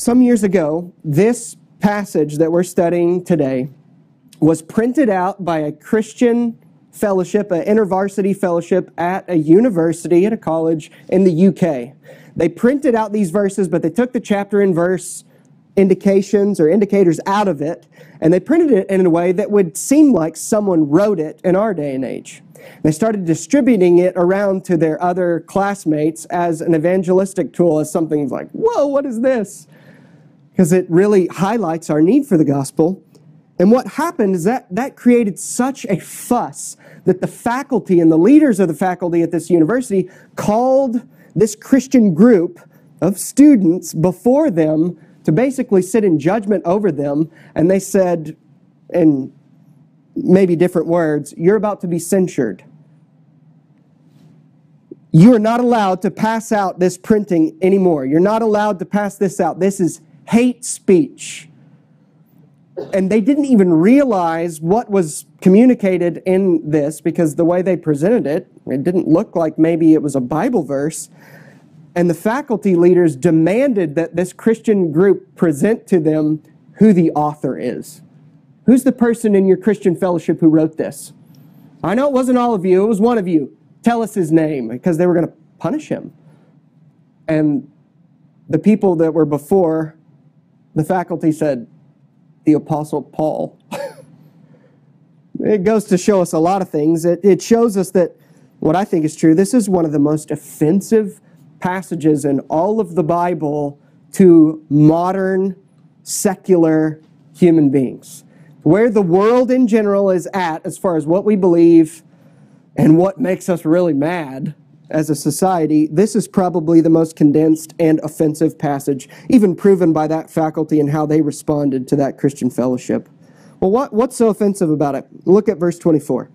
Some years ago, this passage that we're studying today was printed out by a Christian fellowship, an intervarsity fellowship at a university, at a college in the UK. They printed out these verses, but they took the chapter and verse indications or indicators out of it, and they printed it in a way that would seem like someone wrote it in our day and age. They started distributing it around to their other classmates as an evangelistic tool, as something like, whoa, what is this? Because it really highlights our need for the gospel. And what happened is that created such a fuss that the faculty and the leaders of the faculty at this university called this Christian group of students before them to basically sit in judgment over them. And they said, in maybe different words, you're about to be censured. You are not allowed to pass out this printing anymore. You're not allowed to pass this out. This is hate speech. And they didn't even realize what was communicated in this, because the way they presented it, it didn't look like maybe it was a Bible verse. And the faculty leaders demanded that this Christian group present to them who the author is. Who's the person in your Christian fellowship who wrote this? I know it wasn't all of you, it was one of you. Tell us his name, because they were going to punish him. And the people that were before the faculty said, the Apostle Paul. It goes to show us a lot of things. It shows us that what I think is true, this is one of the most offensive passages in all of the Bible to modern, secular human beings. Where the world in general is at as far as what we believe and what makes us really mad as a society, this is probably the most condensed and offensive passage, even proven by that faculty and how they responded to that Christian fellowship. Well, what's so offensive about it? Look at verse 24.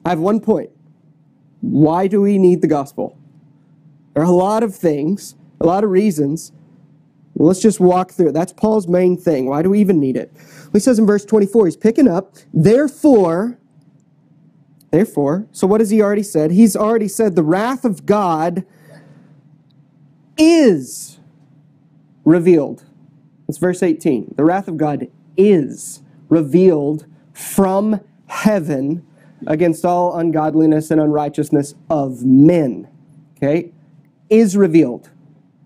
I have one point. Why do we need the gospel? There are a lot of things, a lot of reasons. Let's just walk through it. That's Paul's main thing. Why do we even need it? He says in verse 24, he's picking up, Therefore, so what has he already said? He's already said the wrath of God is revealed. That's verse 18. The wrath of God is revealed from heaven against all ungodliness and unrighteousness of men. Okay? Is revealed.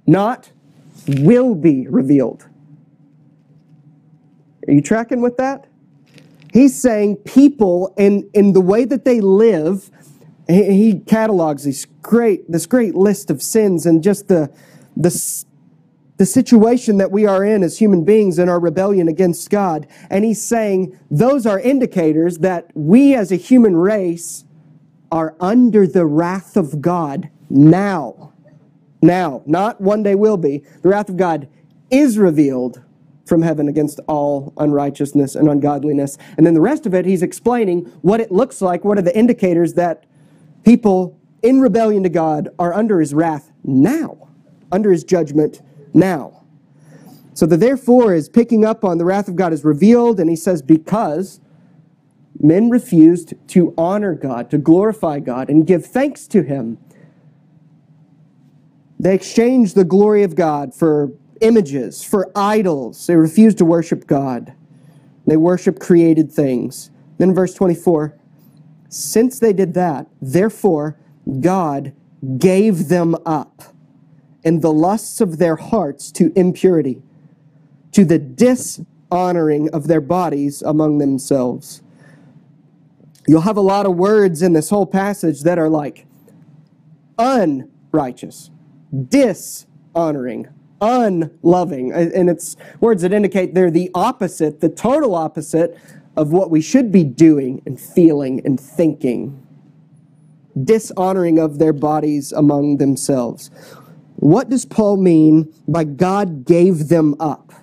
Not will be revealed. Are you tracking with that? He's saying people, in the way that they live, he catalogs this great list of sins and just the situation that we are in as human beings in our rebellion against God. And he's saying those are indicators that we as a human race are under the wrath of God now. Now, not one day will be. The wrath of God is revealed from heaven against all unrighteousness and ungodliness. And then the rest of it, he's explaining what it looks like, what are the indicators that people in rebellion to God are under his wrath now, under his judgment now. So the therefore is picking up on the wrath of God is revealed, and he says because men refused to honor God, to glorify God, and give thanks to him. They exchanged the glory of God for images, for idols. They refused to worship God. They worship created things. Then verse 24, since they did that, therefore God gave them up in the lusts of their hearts to impurity, to the dishonoring of their bodies among themselves. You'll have a lot of words in this whole passage that are like unrighteous, dishonoring, unloving. And it's words that indicate they're the opposite, the total opposite of what we should be doing and feeling and thinking. Dishonoring of their bodies among themselves. What does Paul mean by God gave them up?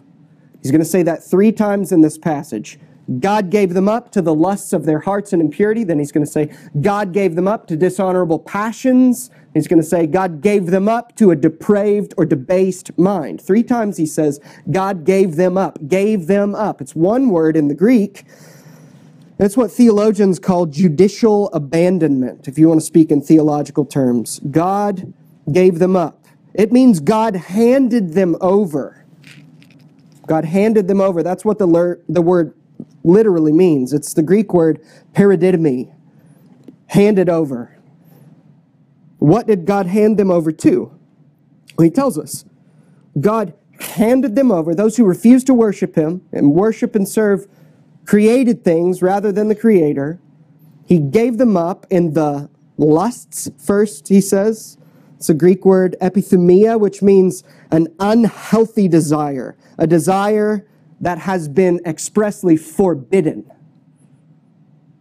He's going to say that 3 times in this passage. God gave them up to the lusts of their hearts and impurity. Then he's going to say, God gave them up to dishonorable passions. He's going to say, God gave them up to a depraved or debased mind. 3 times he says, God gave them up. Gave them up. It's one word in the Greek. It's what theologians call judicial abandonment, if you want to speak in theological terms. God gave them up. It means God handed them over. God handed them over. That's what the word literally means. It's the Greek word paradidomi, handed over. What did God hand them over to? Well, he tells us. God handed them over, those who refused to worship him and worship and serve created things rather than the Creator. He gave them up in the lusts first, he says. It's a Greek word epithumia, which means an unhealthy desire, a desire that has been expressly forbidden.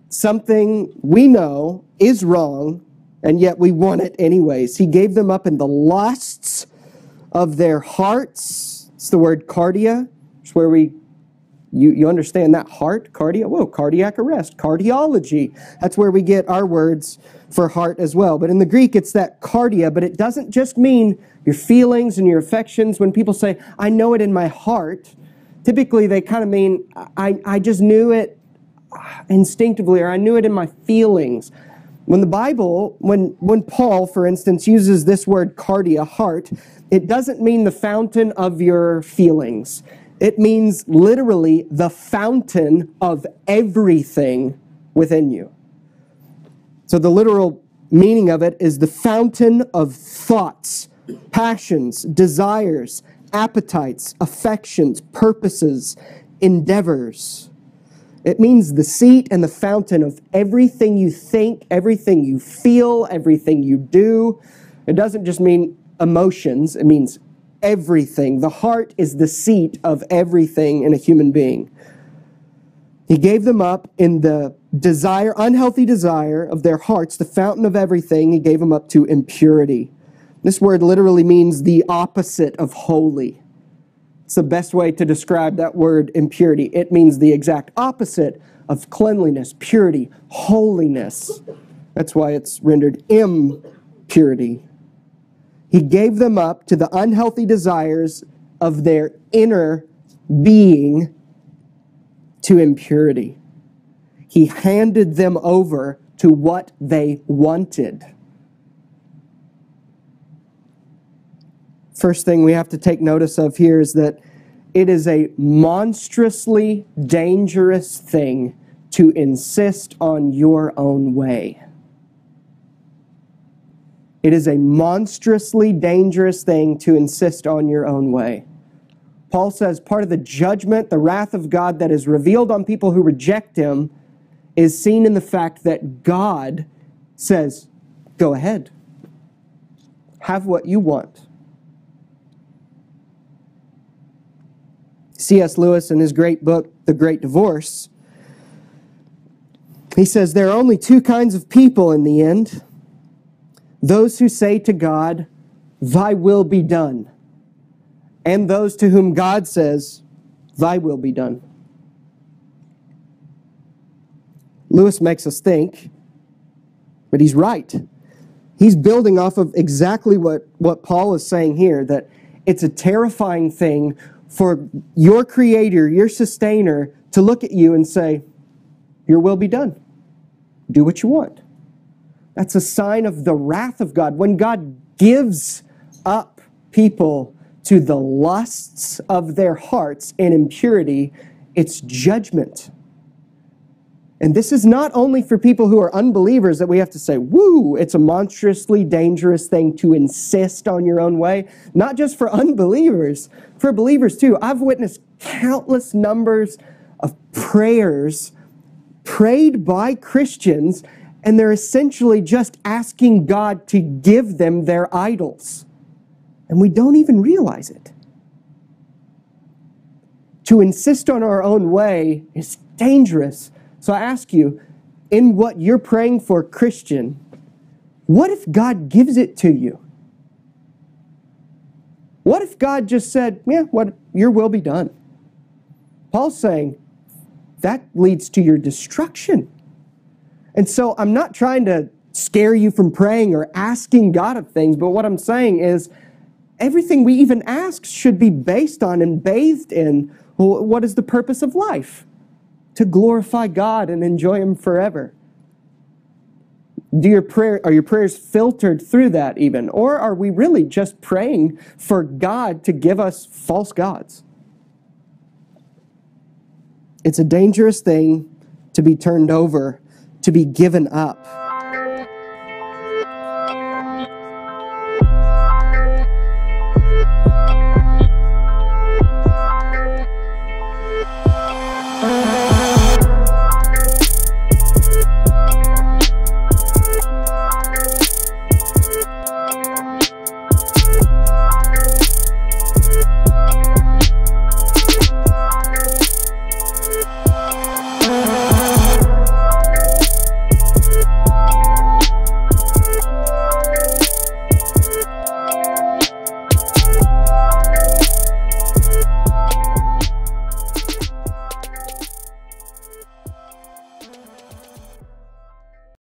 Something we know is wrong, and yet we want it anyways. He gave them up in the lusts of their hearts. It's the word cardia. It's where you understand that heart, cardia. Whoa, cardiac arrest, cardiology. That's where we get our words for heart as well. But in the Greek, it's that cardia, but it doesn't just mean your feelings and your affections. When people say, I know it in my heart, typically they kind of mean, I just knew it instinctively, or I knew it in my feelings. When the Bible, when Paul, for instance, uses this word cardia, heart, it doesn't mean the fountain of your feelings. It means literally the fountain of everything within you. So the literal meaning of it is the fountain of thoughts, passions, desires, appetites, affections, purposes, endeavors. It means the seat and the fountain of everything you think, everything you feel, everything you do. It doesn't just mean emotions, it means everything. The heart is the seat of everything in a human being. He gave them up in the desire, unhealthy desire of their hearts, the fountain of everything. He gave them up to impurity. This word literally means the opposite of holy. It's the best way to describe that word impurity. It means the exact opposite of cleanliness, purity, holiness. That's why it's rendered impurity. He gave them up to the unhealthy desires of their inner being to impurity. He handed them over to what they wanted. First thing we have to take notice of here is that it is a monstrously dangerous thing to insist on your own way. It is a monstrously dangerous thing to insist on your own way. Paul says part of the judgment, the wrath of God that is revealed on people who reject him is seen in the fact that God says, go ahead. Have what you want. C.S. Lewis, in his great book, The Great Divorce, he says there are only two kinds of people in the end. Those who say to God, thy will be done, and those to whom God says, thy will be done. Lewis makes us think, but he's right. He's building off of exactly what Paul is saying here, that it's a terrifying thing for your Creator, your Sustainer, to look at you and say, your will be done. Do what you want. That's a sign of the wrath of God. When God gives up people to the lusts of their hearts and impurity, it's judgment. And this is not only for people who are unbelievers that we have to say, woo, it's a monstrously dangerous thing to insist on your own way. Not just for unbelievers, for believers too. I've witnessed countless numbers of prayers prayed by Christians, and they're essentially just asking God to give them their idols. And we don't even realize it. To insist on our own way is dangerous. So I ask you, in what you're praying for, Christian, what if God gives it to you? What if God just said, yeah, your will be done? Paul's saying that leads to your destruction. And so I'm not trying to scare you from praying or asking God of things, but what I'm saying is everything we even ask should be based on and bathed in, well, what is the purpose of life? To glorify God and enjoy Him forever. Are your prayers filtered through that even? Or are we really just praying for God to give us false gods? It's a dangerous thing to be turned over, to be given up.